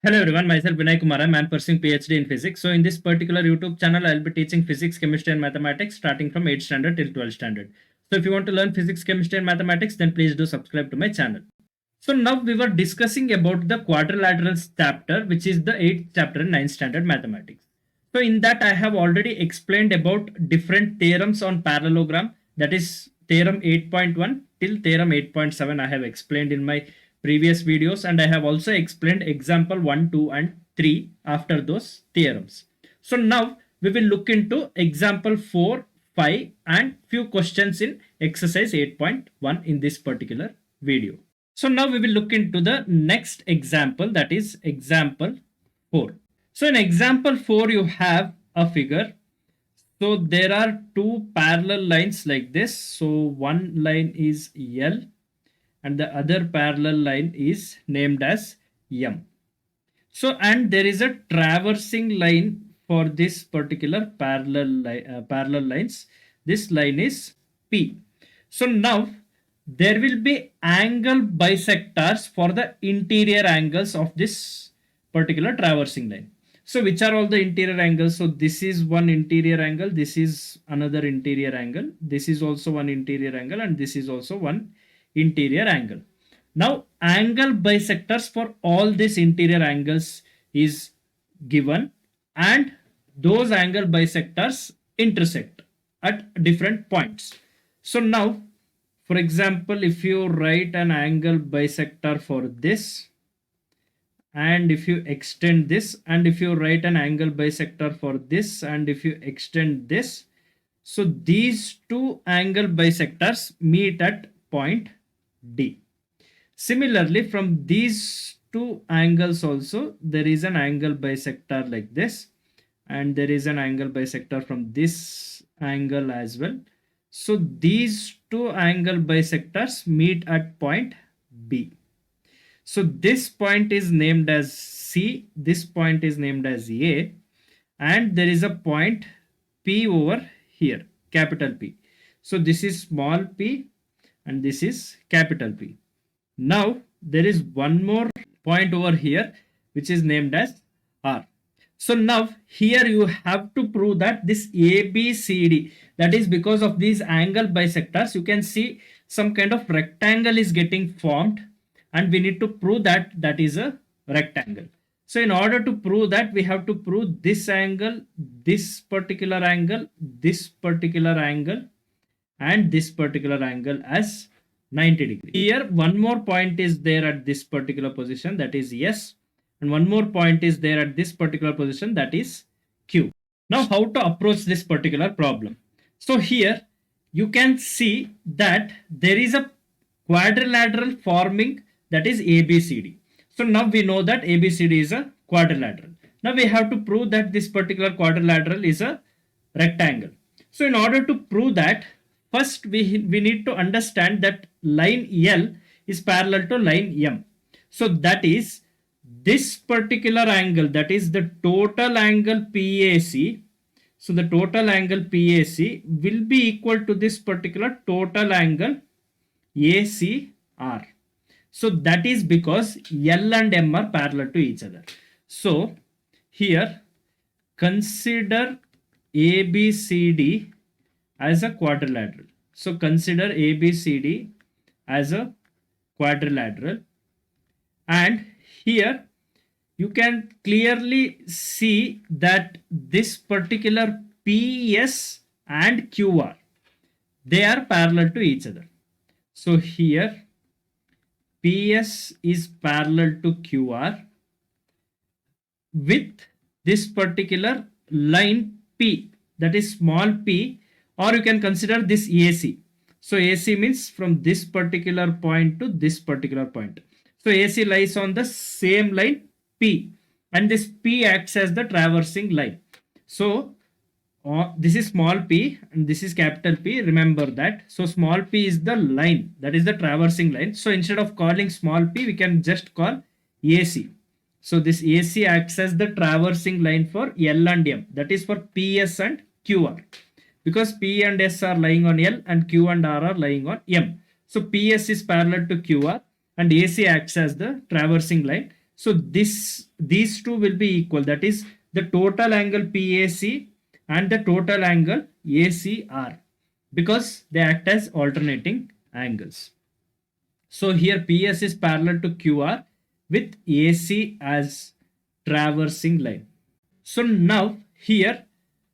Hello everyone, myself Vinay Kumar. I'm pursuing PhD in physics. So in this particular YouTube channel, I'll be teaching physics, chemistry, and mathematics starting from 8th standard till 12th standard. So if you want to learn physics, chemistry, and mathematics, then please do subscribe to my channel. So now we were discussing about the quadrilaterals chapter, which is the 8th chapter in 9th standard mathematics. So in that I have already explained about different theorems on parallelogram, that is theorem 8.1 till theorem 8.7 I have explained in my previous videos, and I have also explained example 1, 2 and 3 after those theorems. So now we will look into example 4, 5 and few questions in exercise 8.1 in this particular video. So now we will look into the next example, that is example 4. So in example 4 you have a figure. So there are two parallel lines like this. So one line is L and the other parallel line is named as M. So and there is a traversing line for this particular parallel lines. This line is P. So now there will be angle bisectors for the interior angles of this particular traversing line. So which are all the interior angles? So this is one interior angle, this is another interior angle, this is also one interior angle, and this is also one interior angle. Now angle bisectors for all these interior angles is given, and those angle bisectors intersect at different points. So now, for example, if you write an angle bisector for this, and if you extend this, and if you write an angle bisector for this, and if you extend this, so these two angle bisectors meet at point D. Similarly, from these two angles also there is an angle bisector like this, and there is an angle bisector from this angle as well. So these two angle bisectors meet at point B. So this point is named as C, this point is named as A, and there is a point P over here, capital P. So this is small p and this is capital P. Now there is one more point over here which is named as R. So now here you have to prove that this ABCD, that is because of these angle bisectors, you can see some kind of rectangle is getting formed, and we need to prove that that is a rectangle. So in order to prove that, we have to prove this angle, this particular angle, this particular angle, and this particular angle as 90 degrees. Here one more point is there at this particular position, that is S, and one more point is there at this particular position, that is Q. Now how to approach this particular problem? So here you can see that there is a quadrilateral forming, that is ABCD. So now we know that ABCD is a quadrilateral. Now we have to prove that this particular quadrilateral is a rectangle. So in order to prove that, first we need to understand that line L is parallel to line M. So that is this particular angle, that is the total angle PAC. So the total angle PAC will be equal to this particular total angle ACR. So that is because L and M are parallel to each other. So here consider ABCD as a quadrilateral. So consider ABCD as a quadrilateral, and here you can clearly see that this particular PS and QR, they are parallel to each other. So here PS is parallel to QR with this particular line P, that is small p, or you can consider this AC. So AC means from this particular point to this particular point. So AC lies on the same line P, and this P acts as the traversing line. So this is small p and this is capital P, remember that. So small p is the line, that is the traversing line. So instead of calling small p, we can just call AC. So this AC acts as the traversing line for L and M, that is for PS and QR, because P and S are lying on L and Q and R are lying on M. So PS is parallel to QR and AC acts as the traversing line. So these two will be equal. That is the total angle PAC and the total angle ACR, because they act as alternating angles. So here PS is parallel to QR with AC as traversing line. So now here,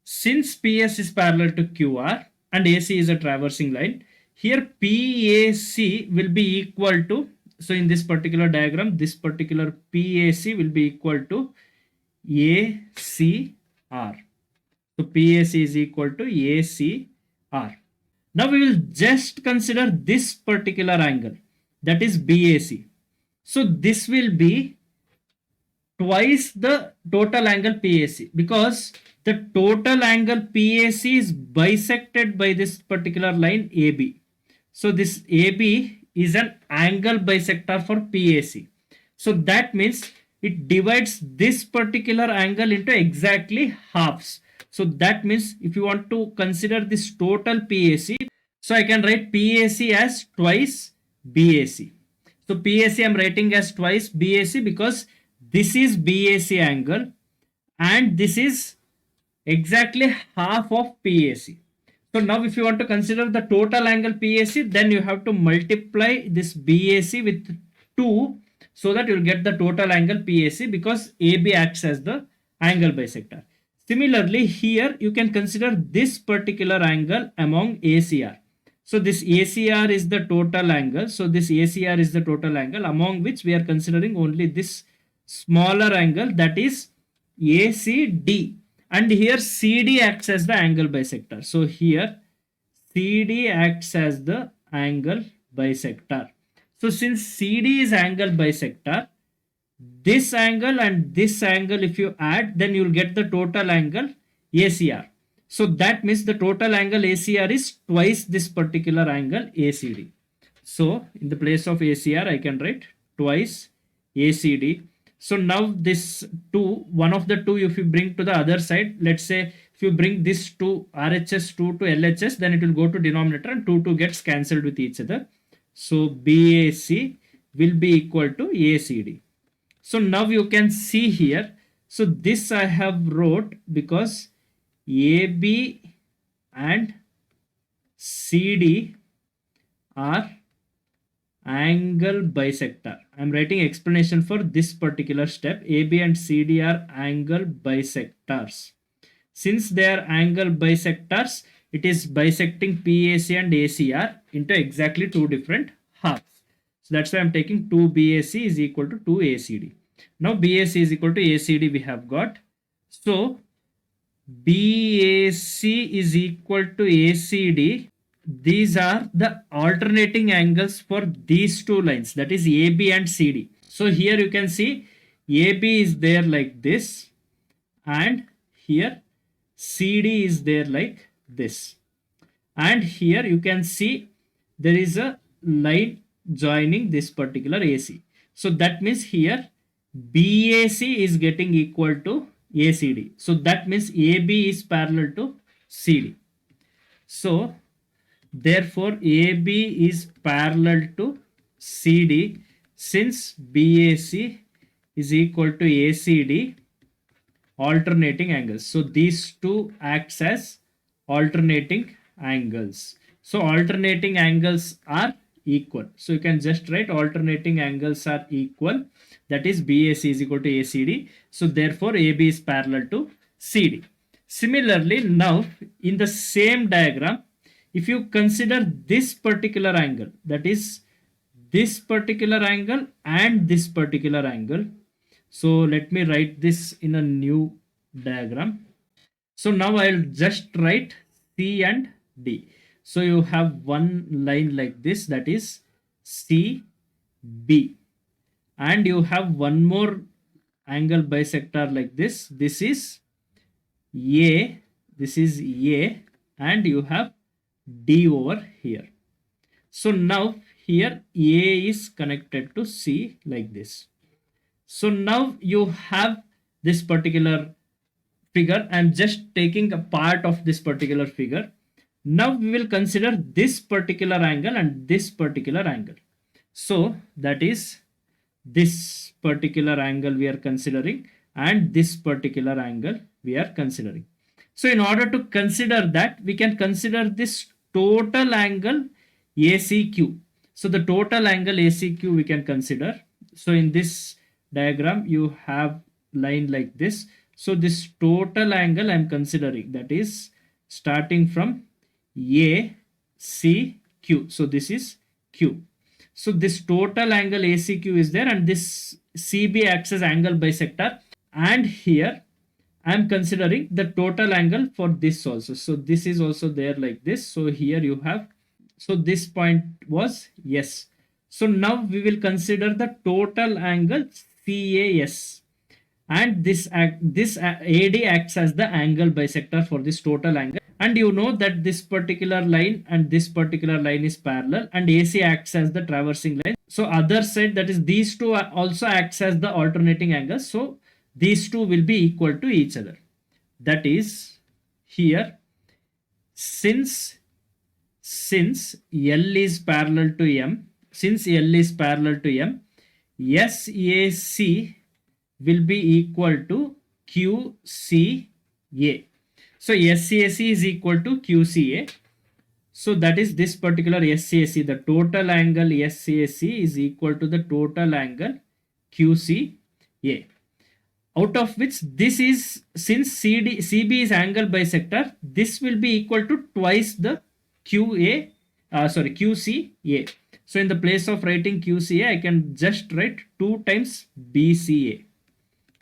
since PS is parallel to QR and AC is a traversing line, here PAC will be equal to, so in this particular diagram, this particular PAC will be equal to ACR. So PAC is equal to ACR. Now we will just consider this particular angle, that is BAC. So this will be twice the total angle PAC, because the total angle PAC is bisected by this particular line AB. So this AB is an angle bisector for PAC. So that means it divides this particular angle into exactly halves. So that means if you want to consider this total PAC, so I can write PAC as twice BAC. So PAC I'm writing as twice BAC because this is BAC angle and this is exactly half of PAC. So now if you want to consider the total angle PAC, then you have to multiply this BAC with 2 so that you will get the total angle PAC, because AB acts as the angle bisector. Similarly, here you can consider this particular angle among ACR. So this ACR is the total angle. So this ACR is the total angle among which we are considering only this smaller angle, that is ACD. And here CD acts as the angle bisector. So here CD acts as the angle bisector. So since CD is angle bisector, this angle and this angle if you add, then you will get the total angle ACR. So that means the total angle ACR is twice this particular angle ACD. So in the place of ACR, I can write twice ACD. So now this 2, one of the 2 if you bring to the other side, let's say if you bring this to RHS 2 to LHS, then it will go to denominator and 2 gets cancelled with each other. So BAC will be equal to ACD. So now you can see here. So this I have wrote because AB and CD are angle bisector. I'm writing explanation for this particular step. AB and CD are angle bisectors. Since they are angle bisectors, it is bisecting PAC and ACR into exactly 2 different halves. So that's why I'm taking 2 BAC is equal to 2 ACD. Now BAC is equal to ACD we have got. So BAC is equal to ACD. These are the alternating angles for these 2 lines, that is AB and CD. So here you can see AB is there like this and here CD is there like this. And here you can see there is a line joining this particular AC. So that means here BAC is getting equal to ACD. So that means AB is parallel to CD. So therefore AB is parallel to CD. Since BAC is equal to ACD, alternating angles. So these 2 acts as alternating angles. So alternating angles are equal. So you can just write alternating angles are equal. That is BAC is equal to ACD. So therefore AB is parallel to CD. Similarly, now in the same diagram, if you consider this particular angle, that is this particular angle and this particular angle. So let me write this in a new diagram. So now I'll just write C and D. So you have one line like this, that is CB. And you have one more angle bisector like this. This is A. This is A. And you have D over here. So now here A is connected to C like this. So now you have this particular figure. I'm just taking a part of this particular figure. Now we will consider this particular angle and this particular angle. So that is this particular angle we are considering and this particular angle we are considering. So in order to consider that, we can consider this total angle ACQ. So the total angle ACQ we can consider. So in this diagram you have line like this. So this total angle I am considering, that is starting from ACQ. So this is Q. So this total angle ACQ is there, and this CB acts as angle bisector. And here I am considering the total angle for this also. So this is also there like this. So here you have, so this point was yes. So now we will consider the total angle CAS, and this AD acts as the angle bisector for this total angle. And you know that this particular line and this particular line is parallel, and AC acts as the traversing line. So other side, that is these two also acts as the alternating angles. So these two will be equal to each other. That is here, since L is parallel to M, since L is parallel to M, SAC will be equal to QCA. So SAC is equal to QCA. So that is this particular SAC, the total angle SAC is equal to the total angle QCA. Out of which this is, since CB is angle bisector, this will be equal to twice the QCA. So in the place of writing QCA, I can just write 2 times BCA.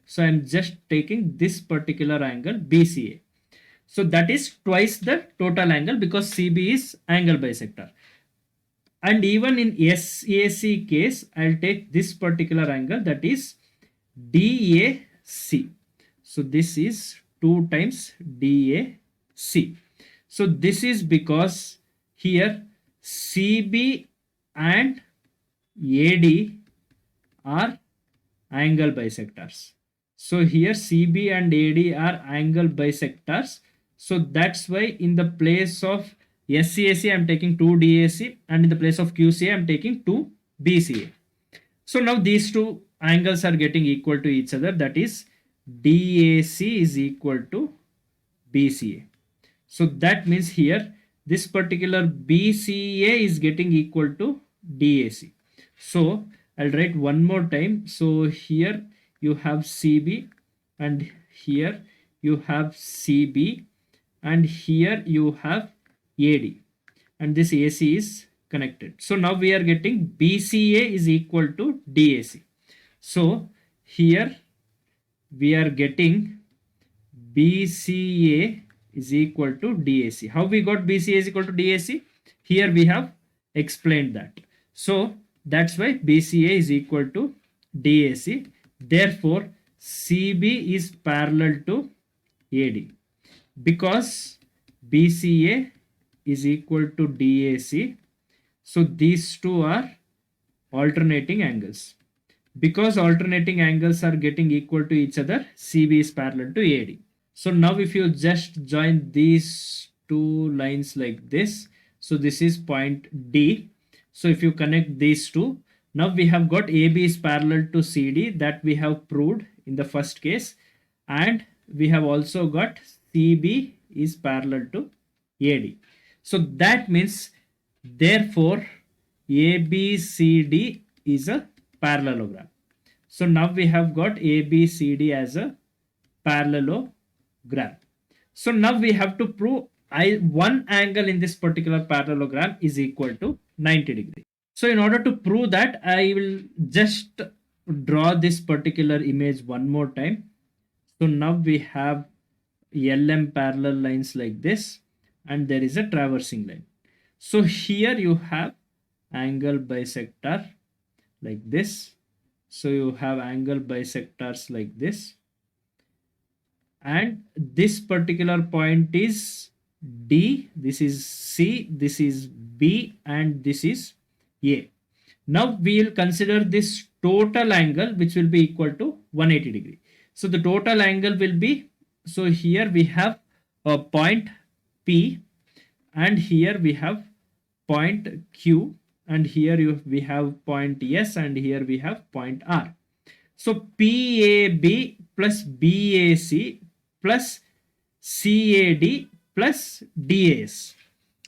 So I am just taking this particular angle BCA. So that is twice the total angle, because CB is angle bisector. And even in SAC case, I'll take this particular angle, that is DAC. So this is 2 times DAC. So this is because here CB and AD are angle bisectors. So here CB and AD are angle bisectors. So that's why in the place of SCAC I am taking 2 DAC, and in the place of QCA I am taking 2 BCA. So now these two angles are getting equal to each other, that is DAC is equal to BCA. So that means here this particular BCA is getting equal to DAC. So I'll write one more time. So here you have CB, and here you have CB, and here you have AD, and this AC is connected. So now we are getting BCA is equal to DAC. So here we are getting BCA is equal to DAC. How we got BCA is equal to DAC? Here we have explained that. So that's why BCA is equal to DAC. Therefore CB is parallel to AD, because BCA is equal to DAC. So these two are alternating angles. Because alternating angles are getting equal to each other, CB is parallel to AD. So now if you just join these two lines like this, so this is point D. So if you connect these two, now we have got AB is parallel to CD, that we have proved in the first case, and we have also got CB is parallel to AD. So that means, therefore ABCD is a parallelogram. So now we have got ABCD as a parallelogram. So now we have to prove one angle in this particular parallelogram is equal to 90 degrees. So in order to prove that, I will just draw this particular image one more time. So now we have LM parallel lines like this, and there is a traversing line. So here you have angle bisector like this. So you have angle bisectors like this, and this particular point is D, this is C, this is B, and this is A. Now we will consider this total angle, which will be equal to 180 degree. So the total angle will be, so here we have a point P, and here we have point Q, and here we have point S, and here we have point R. So PAB plus BAC plus CAD plus DAS.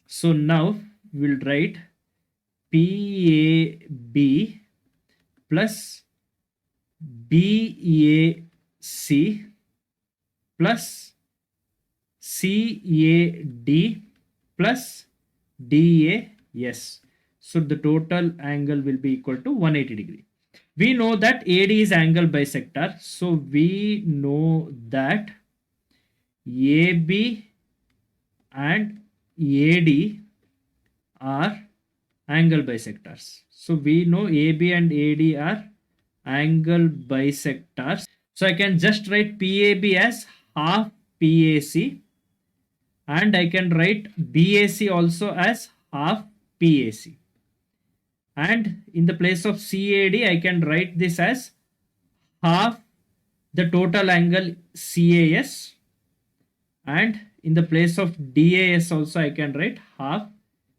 So now we'll write PAB plus BAC plus CAD plus DAS. So the total angle will be equal to 180 degree. We know that AD is angle bisector. So we know that AB and AD are angle bisectors. So we know AB and AD are angle bisectors. So I can just write PAB as half PAC, and I can write BAC also as half PAC. And in the place of CAD, I can write this as half the total angle CAS, and in the place of DAS also I can write half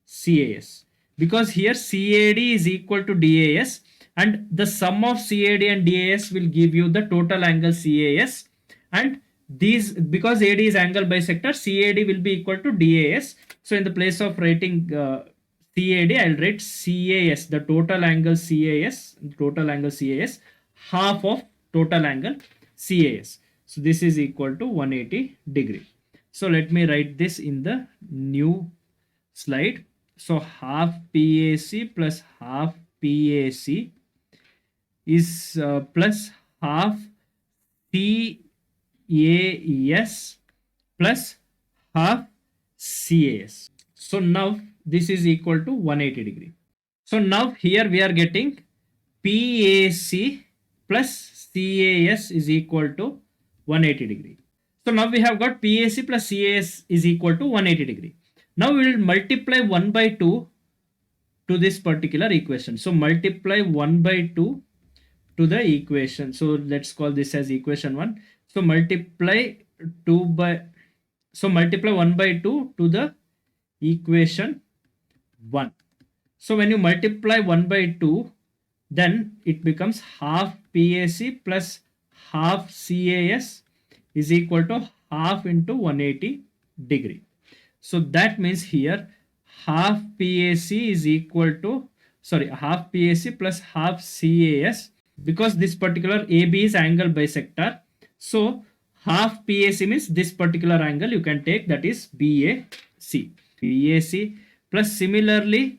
CAS, because here CAD is equal to DAS, and the sum of CAD and DAS will give you the total angle CAS, and these, because AD is angle bisector, CAD will be equal to DAS. So in the place of writing CAD, I'll write CAS, the total angle CAS, half of total angle CAS. So this is equal to 180 degree. So let me write this in the new slide. So half PAC plus half PAC is plus half CAS plus half CAS. So now this is equal to 180 degree. So now here we are getting PAC plus CAS is equal to 180 degree. So now we have got PAC plus CAS is equal to 180 degree. Now we will multiply 1 by 2 to this particular equation. So multiply 1 by 2 to the equation. So let's call this as equation 1. So multiply 1 by 2 to the equation 1. So when you multiply 1 by 2, then it becomes half PAC plus half CAS is equal to half into 180 degree. So that means here half PAC is equal to, half PAC plus half CAS, because this particular AB is angle bisector. So half PAC means this particular angle you can take, that is BAC. Plus similarly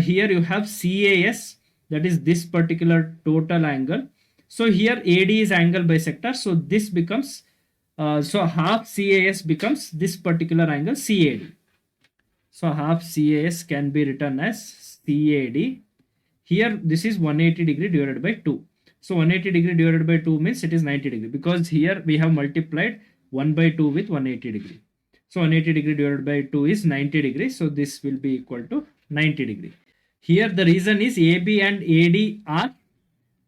here you have CAS, that is this particular total angle. So here AD is angle bisector, so this becomes so half CAS becomes this particular angle CAD. So half CAS can be written as CAD. Here this is 180 degree divided by 2. So 180 degree divided by 2 means it is 90 degree, because here we have multiplied 1 by 2 with 180 degree. So 180 degree divided by 2 is 90 degree. So this will be equal to 90 degree. Here the reason is AB and AD are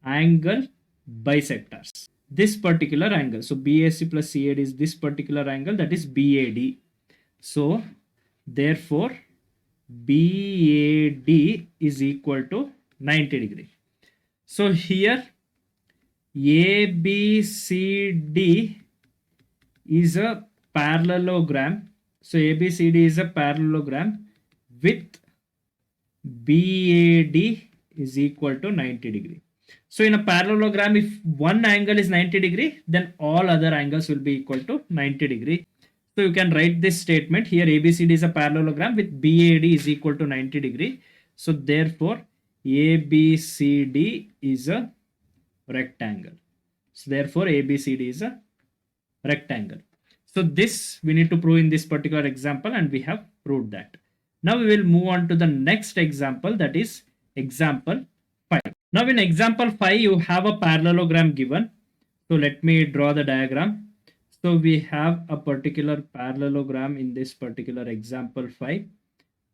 angle bisectors. This particular angle, so BAC plus CAD is this particular angle, that is BAD. So therefore BAD is equal to 90 degree. So here ABCD is a parallelogram. So ABCD is a parallelogram with BAD is equal to 90 degree. So in a parallelogram, if one angle is 90 degree, then all other angles will be equal to 90 degree. So you can write this statement here: ABCD is a parallelogram with BAD is equal to 90 degree. So therefore ABCD is a rectangle. So therefore ABCD is a rectangle. So this we need to prove in this particular example, and we have proved that. Now we will move on to the next example, that is example 5. Now in example 5 you have a parallelogram given. So let me draw the diagram. So we have a particular parallelogram in this particular example 5.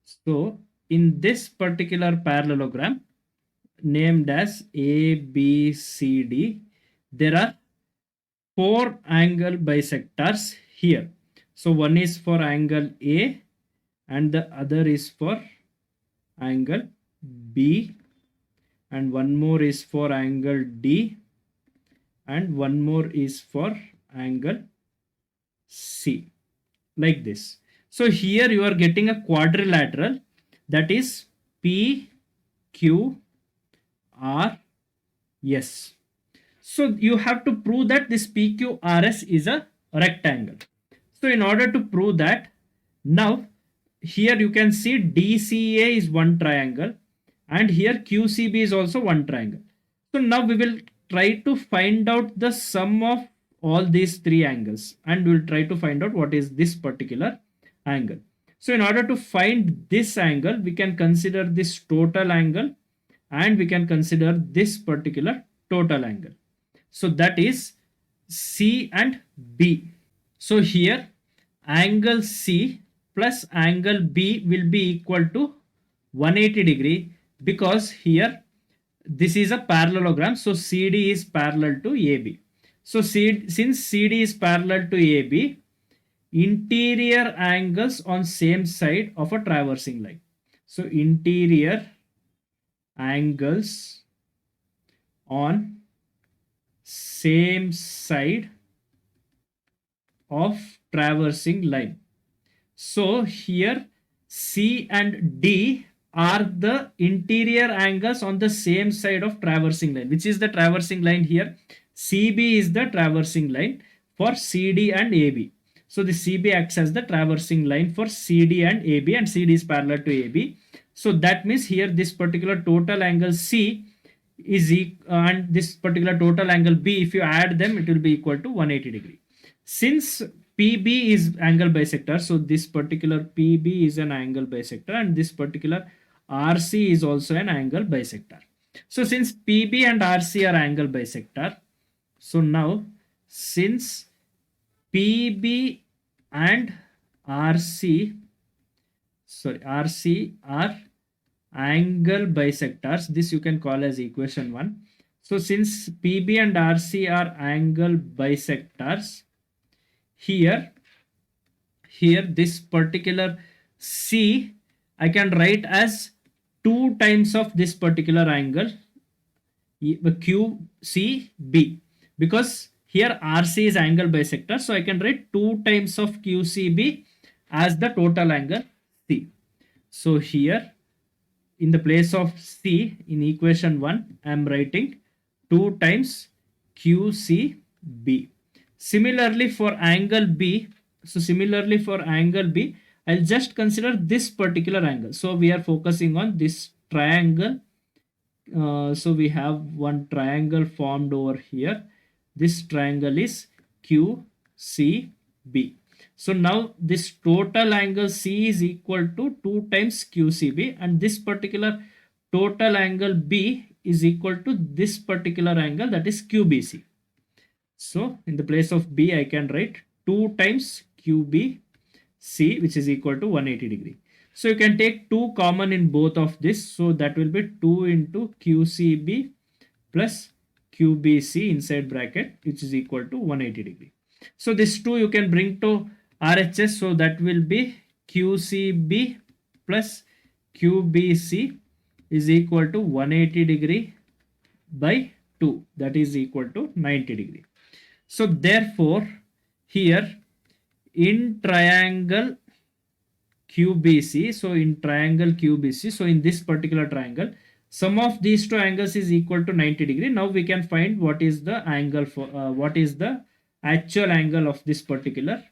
So in this particular parallelogram named as ABCD, there are 4 angle bisectors here. So one is for angle A and the other is for angle B, and one more is for angle D, and one more is for angle C, like this. So here you are getting a quadrilateral, that is P, Q, R, S. So you have to prove that this PQRS is a rectangle. So in order to prove that, now here you can see DCA is one triangle and here QCB is also one triangle. So now we will try to find out the sum of all these three angles and we will try to find out what is this particular angle. So in order to find this angle, we can consider this total angle and we can consider this particular total angle. So that is C and B. So here angle C plus angle B will be equal to 180 degree because here this is a parallelogram. So CD is parallel to AB. So since CD is parallel to AB, interior angles on same side of a traversing line. So interior angles on same side of traversing line. So here C and D are the interior angles on the same side of traversing line. Which is the traversing line here? CB is the traversing line for CD and AB. So the CB acts as the traversing line for CD and AB, and CD is parallel to AB. So that means here this particular total angle C is and this particular total angle B, if you add them, it will be equal to 180 degree. Since PB is angle bisector, so this particular PB is an angle bisector and this particular RC is also an angle bisector. So since PB and RC are angle bisector, so now since PB and RC are angle bisectors, this you can call as equation 1. So since PB and RC are angle bisectors, here this particular C I can write as 2 times of this particular angle QCB, because here RC is angle bisector, so I can write 2 times of QCB as the total angle C. So here in the place of C in equation 1 I am writing 2 times QCB. Similarly for angle B, I'll just consider this particular angle. So we are focusing on this triangle. So we have one triangle formed over here. This triangle is QCB. So now this total angle C is equal to 2 times QCB, and this particular total angle B is equal to this particular angle, that is QBC. So in the place of B I can write 2 times QBC, which is equal to 180 degree. So you can take 2 common in both of this. So that will be 2 into QCB plus QBC inside bracket, which is equal to 180 degree. So this 2 you can bring to RHS. So that will be QCB plus QBC is equal to 180 degree by 2. That is equal to 90 degree. So therefore here in triangle QBC, so in this particular triangle, sum of these two angles is equal to 90 degree. Now we can find what is the angle for what is the actual angle of this particular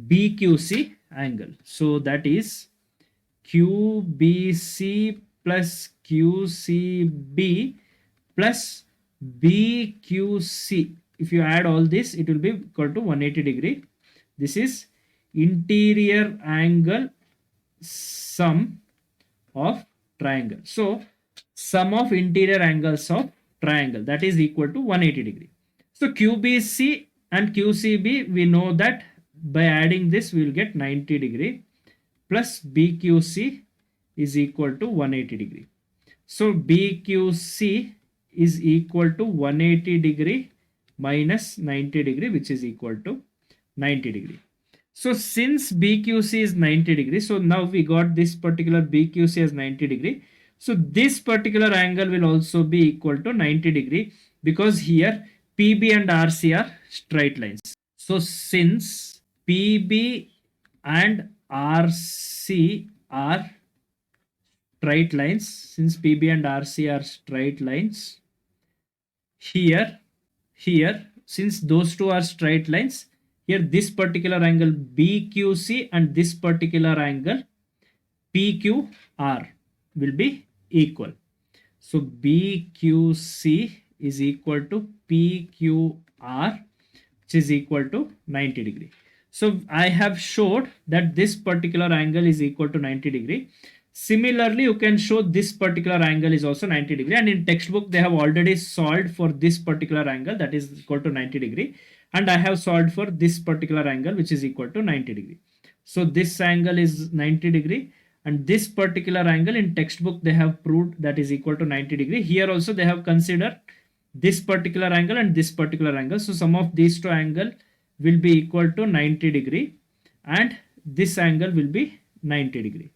BQC angle. So that is QBC plus QCB plus BQC. If you add all this, it will be equal to 180 degree. This is interior angle sum of triangle. So sum of interior angles of triangle, that is equal to 180 degree. So QBC and QCB, we know that by adding this we will get 90 degree plus BQC is equal to 180 degree. So BQC is equal to 180 degree minus 90 degree, which is equal to 90 degree. So since BQC is 90 degree, so now we got this particular BQC as 90 degree. So this particular angle will also be equal to 90 degree, because here PB and RC are straight lines. So since PB and RC are straight lines, since PB and RC are straight lines, here since those two are straight lines, here this particular angle BQC and this particular angle PQR will be equal. So BQC is equal to PQR, which is equal to 90 degree. So I have showed that this particular angle is equal to 90 degree. Similarly, you can show this particular angle is also 90 degree, and in textbook they have already solved for this particular angle, that is equal to 90 degree, and I have solved for this particular angle which is equal to 90 degree. So this angle is 90 degree, and this particular angle in textbook they have proved that is equal to 90 degree. Here also they have considered this particular angle and this particular angle. So sum of these two angle will be equal to 90 degree, and this angle will be 90 degree.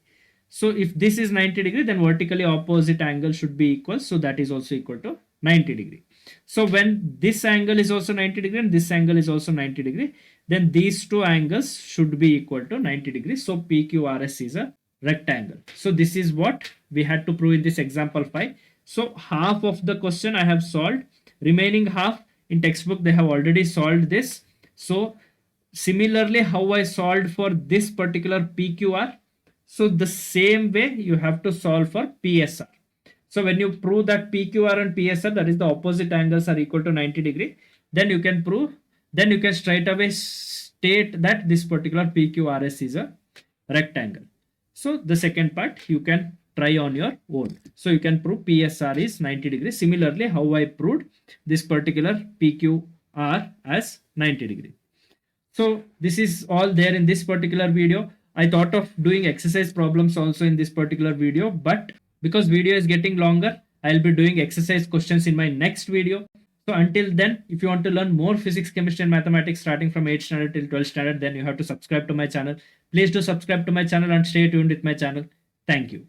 So if this is 90 degree, then vertically opposite angle should be equal. So that is also equal to 90 degree. So when this angle is also 90 degree and this angle is also 90 degree, then these two angles should be equal to 90 degrees. So PQRS is a rectangle. So this is what we had to prove in this example 5. So half of the question I have solved. Remaining half in textbook they have already solved this. So similarly, how I solved for this particular PQR, so the same way you have to solve for PSR. So when you prove that PQR and PSR, that is the opposite angles, are equal to 90 degree, then you can prove, then you can straight away state that this particular PQRS is a rectangle. So the second part you can try on your own. So you can prove PSR is 90 degrees. Similarly, how I proved this particular PQR as 90 degree. So this is all there in this particular video. I thought of doing exercise problems also in this particular video, but because video is getting longer, I'll be doing exercise questions in my next video. So until then, if you want to learn more physics, chemistry and mathematics starting from 8th standard till 12th standard, then you have to subscribe to my channel. Please do subscribe to my channel and stay tuned with my channel. Thank you.